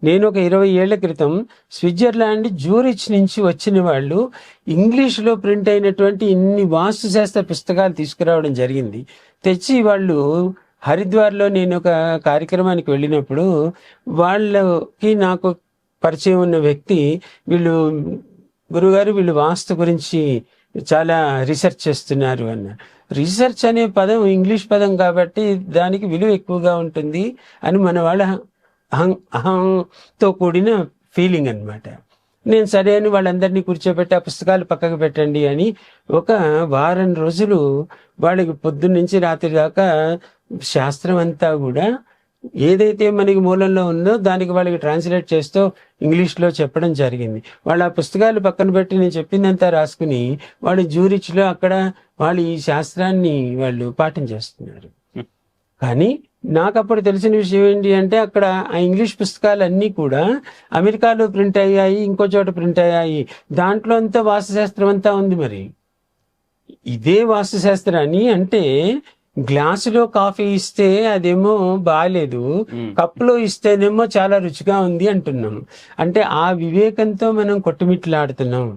నేను ఒక 20 ఏళ్ల క్రితం స్విట్జర్లాండ్ జూరిచ్ నుంచి వచ్చిన వాళ్ళు ఇంగ్లీష్లో ప్రింట్ అయినటువంటి ఇన్ని వాస్తుశాస్త్ర పుస్తకాలు తీసుకురావడం జరిగింది. తెచ్చి వాళ్ళు హరిద్వార్లో నేను ఒక కార్యక్రమానికి వెళ్ళినప్పుడు వాళ్ళకి నాకు పరిచయం ఉన్న వ్యక్తి, వీళ్ళు గురుగారు వీళ్ళు వాస్తు గురించి చాలా రీసెర్చ్ చేస్తున్నారు అన్న. రీసెర్చ్ అనే పదం ఇంగ్లీష్ పదం కాబట్టి దానికి విలువ ఎక్కువగా ఉంటుంది అని మన వాళ్ళ అహంతో కూడిన ఫీలింగ్ అనమాట. నేను సరే అని వాళ్ళందరినీ కూర్చోబెట్టి ఆ పుస్తకాలు పక్కకు పెట్టండి అని ఒక వారం రోజులు వాళ్ళకి పొద్దున్నుంచి రాత్రి దాకా శాస్త్రం అంతా కూడా ఏదైతే మనకి మూలంలో ఉందో దానికి వాళ్ళకి ట్రాన్స్లేట్ చేస్తూ ఇంగ్లీష్లో చెప్పడం జరిగింది. వాళ్ళు ఆ పుస్తకాలు పక్కన పెట్టి నేను చెప్పిందంతా రాసుకుని వాళ్ళు జ్యూరిచ్లో అక్కడ వాళ్ళు ఈ శాస్త్రాన్ని వాళ్ళు పాటించేస్తున్నారు. కానీ నాకు అప్పుడు తెలిసిన విషయం ఏంటి అంటే అక్కడ ఆ ఇంగ్లీష్ పుస్తకాలన్నీ కూడా అమెరికాలో ప్రింట్ అయ్యాయి, ఇంకో చోట ప్రింట్ అయ్యాయి. దాంట్లో అంతా వాస్తుశాస్త్రం అంతా ఉంది. మరి ఇదే వాస్తుశాస్త్రాన్ని అంటే గ్లాసులో కాఫీ ఇస్తే అదేమో బాగాలేదు, కప్పులో ఇస్తేనేమో చాలా రుచిగా ఉంది అంటున్నాం. అంటే ఆ వివేకంతో మనం కొట్టుమిట్లాడుతున్నాం.